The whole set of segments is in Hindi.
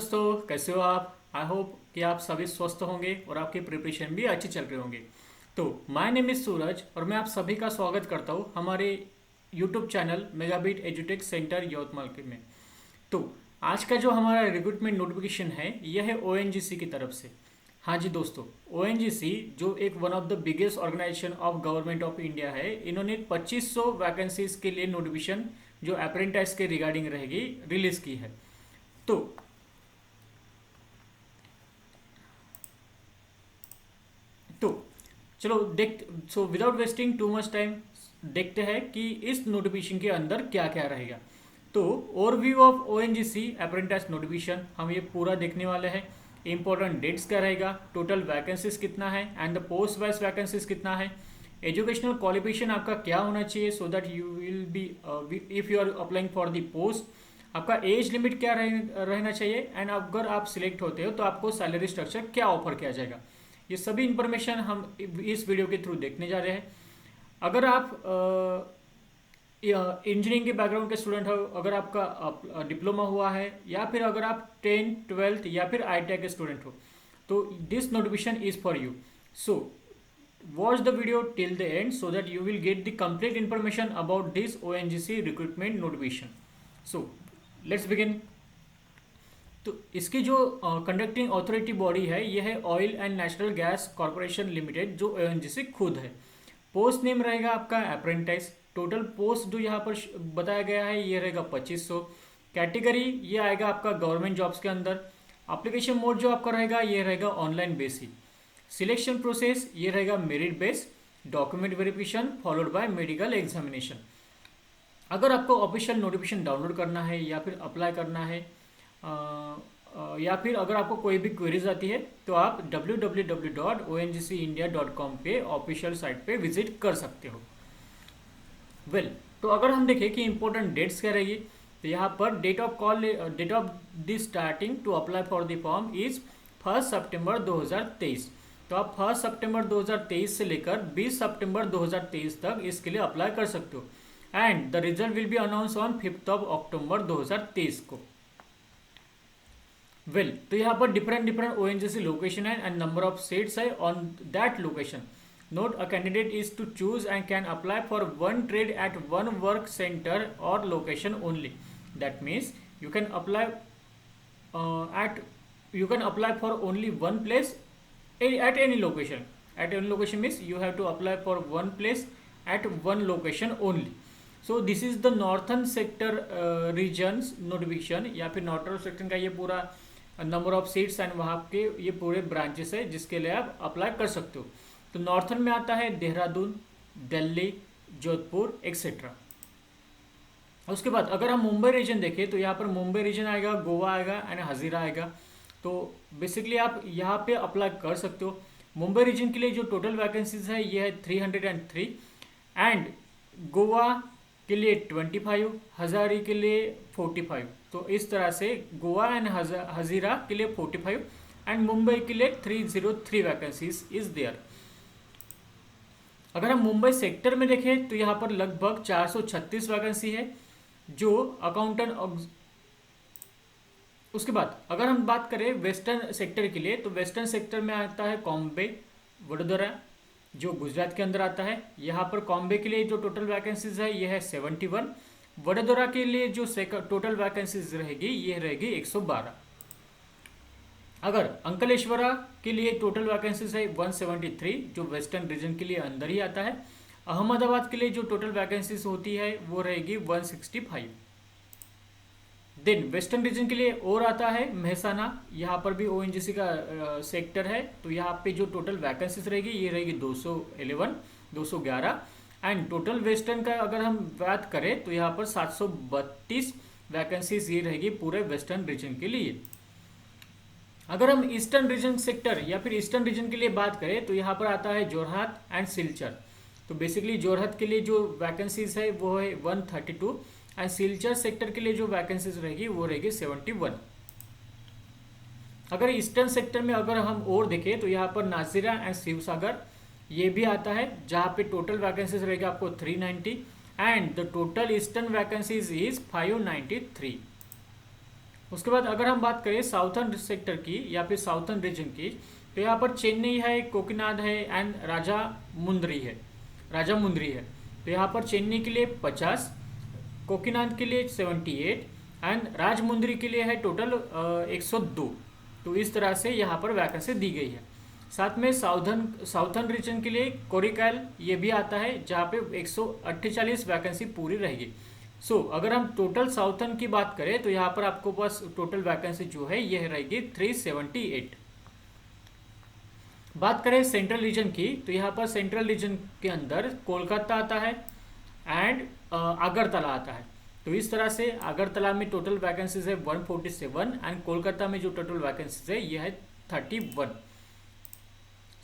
दोस्तों, कैसे हो आप? आई होप कि आप सभी स्वस्थ होंगे और आपकी प्रिपरेशन भी अच्छी चल रही होंगी। तो माय नेम इज सूरज और मैं आप सभी का स्वागत करता हूँ हमारे यूट्यूब चैनल मेगाबिट एजुटेक सेंटर यवतमाल के में। तो आज का जो हमारा रिक्रूटमेंट नोटिफिकेशन है यह है ओएनजीसी की तरफ से। हाँ जी दोस्तों, ओएनजीसी जो एक one of the biggest organisation of government of India है, इन्होंने 2500 वैकेंसीज के लिए नोटिफिकेशन जो अप्रेंटिस के रिगार्डिंग रहेगी रिलीज की है। तो तो चलो देख so without wasting too much time देखते हैं कि इस नोटिफिकेशन के अंदर क्या क्या रहेगा। तो overview of ONGC apprentice notification हम ये पूरा देखने वाले हैं। इंपॉर्टेंट डेट्स क्या रहेगा, टोटल वैकेंसीज कितना है and the post wise vacancies कितना है, एजुकेशनल क्वालिफिकेशन आपका क्या होना चाहिए so that you will be if you are applying for the post, आपका एज लिमिट क्या रहना चाहिए एंड अगर आप सिलेक्ट होते हो तो आपको सैलरी स्ट्रक्चर क्या ऑफर किया जाएगा। ये सभी इंफॉर्मेशन हम इस वीडियो के थ्रू देखने जा रहे हैं। अगर आप इंजीनियरिंग के बैकग्राउंड के स्टूडेंट हो, अगर आपका डिप्लोमा हुआ है या फिर अगर आप 10th 12th या फिर ITI के स्टूडेंट हो, तो this notification is for you. So watch the video till the and so that you will get the complete information about this ONGC recruitment notification. So let's begin. तो इसकी जो कंडक्टिंग अथॉरिटी बॉडी है यह है oil and natural gas corporation limited जो ONGC खुद है। पोस्ट नेम रहेगा आपका अप्रेंटिस। टोटल पोस्ट जो यहाँ पर बताया गया है ये रहेगा 2500। कैटेगरी ये आएगा आपका गवर्नमेंट जॉब्स के अंदर। एप्लीकेशन मोड जो आपका रहेगा ये रहेगा ऑनलाइन बेसिस। सिलेक्शन प्रोसेस ये रहेगा merit base, document verification followed by medical examination. अगर आपको ऑफिशियल नोटिफिकेशन डाउनलोड करना है या फिर अप्लाई करना है या फिर अगर आपको कोई भी क्वेरीज आती है तो आप www.ongcindia.com पे ऑफिशियल साइट पे विजिट कर सकते हो। तो अगर हम देखें कि इंपॉर्टेंट डेट्स क्या रहेगी, तो यहाँ पर date of the starting to apply for the form is 1 सितंबर 2023। तो आप 1 सितंबर 2023 से लेकर 20 सितंबर 2023 तक इसके लिए अप्लाई कर सकते हो and the result will be announce on 5 October 2023 को। तो यहाँ पर डिफरेंट ONGC लोकेशन है एंड नंबर ऑफ सीट्स है on that location. Note a candidate is to choose and can apply for one trade at one work centre or location only. That means you can apply for only one place at any location. At any location means you have to apply for one place at one location only. So this is the northern sector regions notification या फिर नॉर्थर्न सेक्शन का ये पूरा नंबर ऑफ सीट्स एंड वहाँ के ये पूरे ब्रांचेस है जिसके लिए आप अप्लाई कर सकते हो। तो नॉर्थर्न में आता है देहरादून, दिल्ली, जोधपुर एक्सेट्रा। उसके बाद अगर हम मुंबई रीजन देखें तो यहाँ पर मुंबई रीजन आएगा, गोवा आएगा एंड हजीरा आएगा। तो बेसिकली आप यहाँ पे अप्लाई कर सकते हो। मुंबई रीजन के लिए जो टोटल वैकेंसीज है ये है 303 एंड गोवा के लिए 25, हजारी के लिए 45। तो इस तरह से गोवा एंड हजीरा के लिए 45 एंड मुंबई के लिए 303 वैकेंसीज इज देयर। अगर हम मुंबई सेक्टर में देखें तो यहाँ पर लगभग 436 वैकेंसी है जो अकाउंटेंट। उसके बाद अगर हम बात करें वेस्टर्न सेक्टर के लिए तो वेस्टर्न सेक्टर में आता है कॉम्बे, वडोदरा जो गुजरात के अंदर आता है। यहाँ पर कॉम्बे के लिए जो टोटल वैकेंसीज है ये है 71। वडोदरा के लिए जो टोटल वैकेंसीज रहेगी ये रहेगी 112। अगर अंकलेश्वरा के लिए टोटल वैकेंसीज है 173 जो वेस्टर्न रीजन के लिए अंदर ही आता है। अहमदाबाद के लिए जो टोटल वैकेंसीज होती है वो रहेगी 165। देन वेस्टर्न रीजन के लिए और आता है मेहसाना, यहाँ पर भी ONGC का सेक्टर है। तो यहाँ पे जो टोटल वैकेंसीज रहेगी ये रहेगी 211 एंड टोटल वेस्टर्न का अगर हम बात करें तो यहाँ पर 732 वैकेंसीज ये रहेगी पूरे वेस्टर्न रीजन के लिए। अगर हम ईस्टर्न रीजन सेक्टर या फिर ईस्टर्न रीजन के लिए बात करें तो यहाँ पर आता है जोरहाट एंड सिलचर। तो बेसिकली जोरहाट के लिए जो वैकेंसीज है वो है 132 एंड सिलचर सेक्टर के लिए जो वैकेंसीज रहेगी वो रहेगी 71। अगर ईस्टर्न सेक्टर में अगर हम और देखें तो यहाँ पर नाजिरा एंड शिवसागर ये भी आता है जहाँ पे टोटल वैकेंसीज रहेगी आपको 390 and the total eastern vacancies is 593। उसके बाद अगर हम बात करें साउथर्न सेक्टर की या फिर साउथर्न रीजन की, तो यहाँ पर चेन्नई है, कोकिनाड है एंड राजा मुंद्री है। तो यहाँ पर चेन्नई के लिए 50, कोकिनाड के लिए 78 एंड राजमुंद्री के लिए है टोटल 102। तो इस तरह से यहाँ पर वैकेंसी दी गई है। साथ में साउथर्न रीजन के लिए कोरिकैल ये भी आता है, जहाँ पे 148 वैकेंसी पूरी रहेगी। अगर हम टोटल साउथर्न की बात करें तो यहाँ पर आपको पास टोटल वैकेंसी जो है यह रहेगी 378। बात करें सेंट्रल रीजन की, तो यहाँ पर सेंट्रल रीजन के अंदर कोलकाता आता है एंड अगरतला आता है। तो इस तरह से अगरतला में टोटल वैकेंसीज है 147 एंड कोलकाता में जो टोटल वैकेंसीज है यह है 31।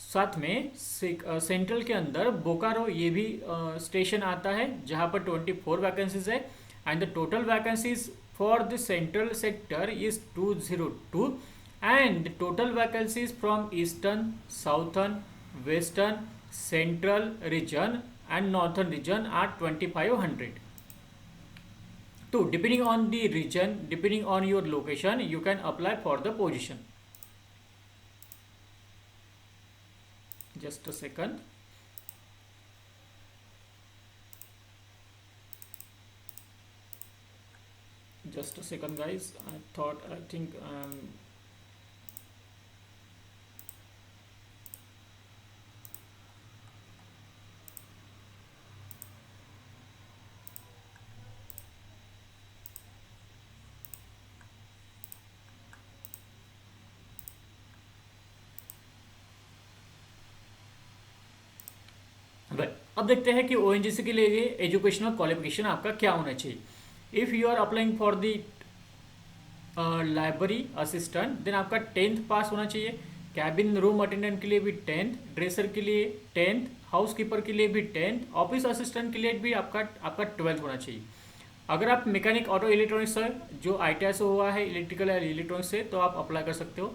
साथ में सेंट्रल के अंदर बोकारो ये भी स्टेशन आता है, जहाँ पर 24 वैकेंसीज है and the total vacancies for the central sector is 202 and total vacancies from eastern, southern, western, central region and northern region are 2500. So depending on the region, depending on your location, you can apply for the position. Just a second. Just a second guys, I think अब देखते हैं कि ओएनजीसी के लिए एजुकेशनल क्वालिफिकेशन आपका क्या होना चाहिए। If you are applying for the library assistant then आपका 10th पास होना चाहिए। कैबिन रूम अटेंडेंट के लिए भी 10th, ड्रेसर के लिए 10th, हाउस कीपर के लिए भी 10th, ऑफिस असिस्टेंट के लिए भी आपका 12th होना चाहिए। अगर आप मैकेनिक ऑटो इलेक्ट्रॉनिक्स है जो ITI से हुआ है, इलेक्ट्रिकल या इलेक्ट्रॉनिक्स से, तो आप अप्लाई कर सकते हो।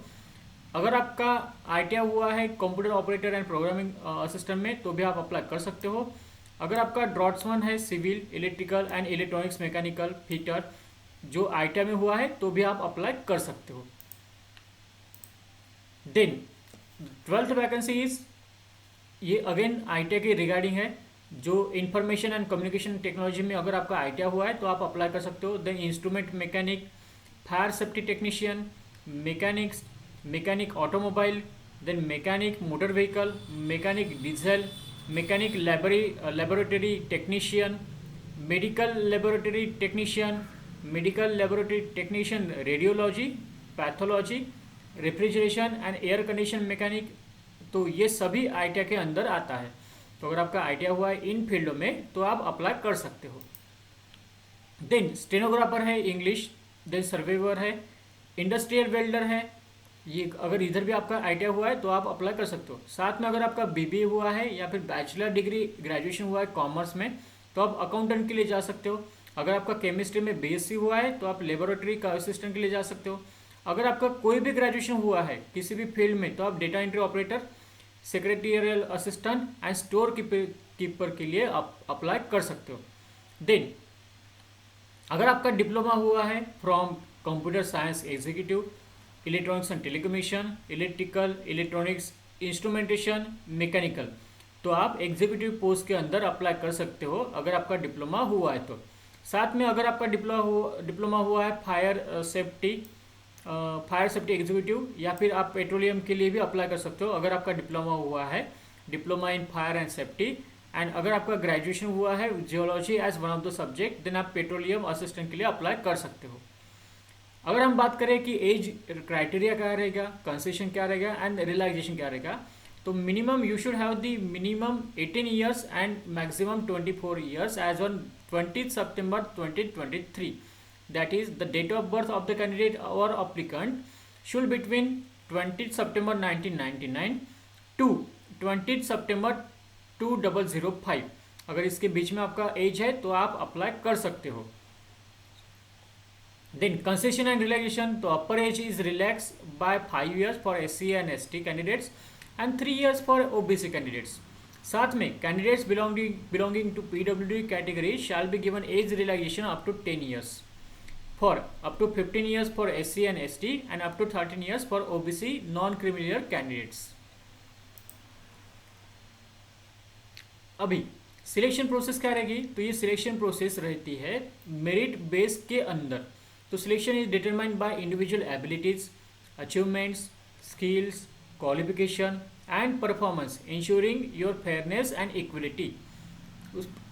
अगर आपका ITI हुआ है computer operator and programming assistant में, तो भी आप अप्लाई कर सकते हो। अगर आपका ड्रॉट्समैन है civil, electrical and electronics mechanical fitter जो ITI में हुआ है, तो भी आप अप्लाई कर सकते हो। देन 12th वैकेंसी इज, ये अगेन ITI के रिगार्डिंग है, जो इंफॉर्मेशन एंड कम्युनिकेशन टेक्नोलॉजी में अगर आपका ITI हुआ है तो आप अप्लाई कर सकते हो। Then instrument mechanic, fire safety technician, mechanic automobile, then mechanic motor vehicle, mechanic diesel, mechanic laboratory technician, medical laboratory technician, medical laboratory technician radiology, pathology, refrigeration and air condition mechanic, तो ये सभी ITI के अंदर आता है। तो अगर आपका ITI हुआ है इन फील्डों में तो आप अप्लाई कर सकते हो। देन स्टेनोग्राफर है इंग्लिश, देन सर्वेवर है, इंडस्ट्रियल वेल्डर है, ये अगर इधर भी आपका ITI हुआ है तो आप अप्लाई कर सकते हो। साथ में अगर आपका BBA हुआ है या फिर बैचलर डिग्री ग्रेजुएशन हुआ है कॉमर्स में, तो आप अकाउंटेंट के लिए जा सकते हो। अगर आपका केमिस्ट्री में BSc हुआ है तो आप लेबोरेटरी का असिस्टेंट के लिए जा सकते हो। अगर आपका कोई भी ग्रेजुएशन हुआ है किसी भी फील्ड में, तो आप data entry operator, secretarial assistant and store keeper के लिए आप अप्लाई कर सकते हो। देन अगर आपका डिप्लोमा हुआ है from computer science executive, electronics and telecommunication, electrical, electronics, instrumentation, mechanical, तो आप एग्जीक्यूटिव पोस्ट के अंदर अप्लाई कर सकते हो अगर आपका डिप्लोमा हुआ है तो। साथ में अगर आपका डिप्लोमा हुआ है फायर सेफ्टी एग्जीक्यूटिव, या फिर आप पेट्रोलियम के लिए भी अप्लाई कर सकते हो अगर आपका डिप्लोमा हुआ है, diploma in fire and safety. And अगर आपका ग्रेजुएशन हुआ है geology as one of the subject, then आप पेट्रोलियम असिस्टेंट के लिए अप्लाई कर सकते हो। अगर हम बात करें कि एज क्राइटेरिया क्या रहेगा, कंसेशन क्या रहेगा एंड रिलैक्सेशन क्या रहेगा, तो minimum you should have the minimum 18 years and maximum 24 years age on 20 September 2023. That is the date of birth of the candidate or applicant should between 20 September 1999 to 20 September 2005। अगर इसके बीच में आपका एज है तो आप अप्लाई कर सकते हो। देन कंसेशन एंड रिलैक्सेशन, तो upper age is relax by 5 years for SC and ST candidates and 3 years for OBC candidates. साथ में candidates belonging to PWD category shall be given age relaxation up to 10 years। for up to 15 years for SC and ST and up to 13 years for OBC non-creamy candidates. अभी सिलेक्शन प्रोसेस क्या रहेगी? तो ये सिलेक्शन प्रोसेस रहती है मेरिट बेस के अंदर. तो selection is determined by individual abilities, achievements, skills, qualification and performance, ensuring your fairness and equality.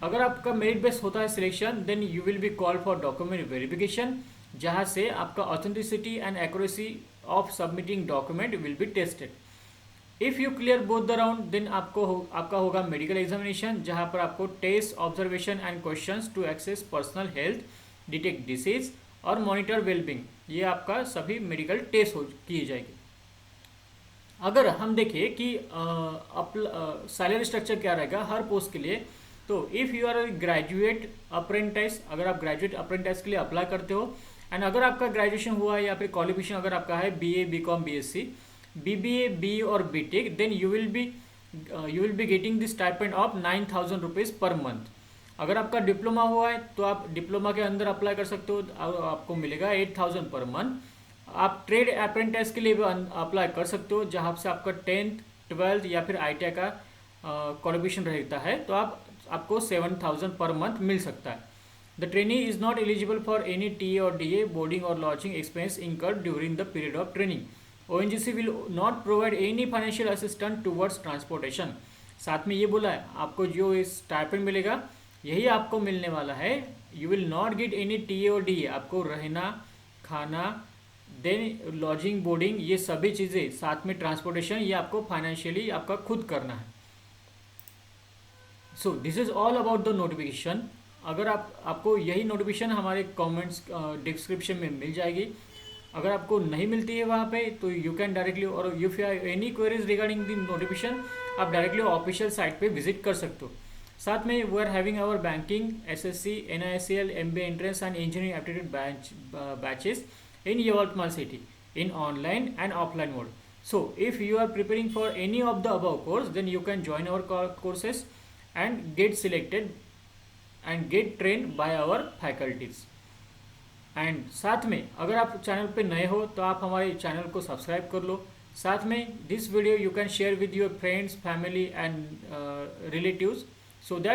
अगर आपका मेरिट बेस होता है selection, then you will be called for document verification, जहाँ से आपका authenticity and accuracy of submitting document will be tested. If you clear both the round, then आपका होगा मेडिकल एग्जामिनेशन, जहाँ पर आपको test, observation and questions to access personal health, detect disease और मॉनिटर वेलबींग, ये आपका सभी मेडिकल टेस्ट किए जाएंगे. अगर हम देखें कि सैलरी स्ट्रक्चर क्या रहेगा हर पोस्ट के लिए, तो if you are graduate apprentice, अगर आप ग्रेजुएट अप्रेंटिस के लिए अप्लाई करते हो एंड अगर आपका ग्रेजुएशन हुआ है या फिर क्वालिफिकेशन अगर आपका है BA, BCom, BSc, BBA, BE और BTech, then you will be getting this stipend of 9,000 rupees per month. अगर आपका डिप्लोमा हुआ है तो आप डिप्लोमा के अंदर अप्लाई कर सकते हो, आपको मिलेगा 8,000 पर मंथ. आप ट्रेड अप्रेंटिस के लिए भी अप्लाई कर सकते हो, जहाँ से आपका 10th, 12th या फिर ITI का क्वालिफिकेशन रहता है, तो आपको 7,000 पर मंथ मिल सकता है. The trainee is not eligible for any TA और DA बोर्डिंग और lodging expense incurred during the period of training. ONGC will not provide any financial assistance towards transportation. साथ में ये बोला है आपको जो इस स्टाइपेंड मिलेगा यही आपको मिलने वाला है. You will not get any TA और DA. आपको रहना, खाना, देन लॉजिंग, बोर्डिंग, ये सभी चीज़ें, साथ में ट्रांसपोर्टेशन, ये आपको फाइनेंशियली आपका खुद करना है. So this is all about the notification. अगर आपको यही नोटिफिकेशन हमारे कमेंट्स डिस्क्रिप्शन में मिल जाएगी. अगर आपको नहीं मिलती है वहाँ पे, तो यू कैन डायरेक्टली, और if you have any queries regarding the notification, आप डायरेक्टली ऑफिशियल साइट पे विजिट कर सकते हो. साथ में we are having our banking, SSC, NISL, MBA entrance and engineering aptitude batches in Yavatmal city in online and offline mode. So if you are preparing for any of the above course, then you can join our courses and get selected and get trained by our faculties. And साथ में अगर आप चैनल पे नए हो तो आप हमारे चैनल को सब्सक्राइब कर लो. साथ में this video you can share with your friends, family and relatives, so that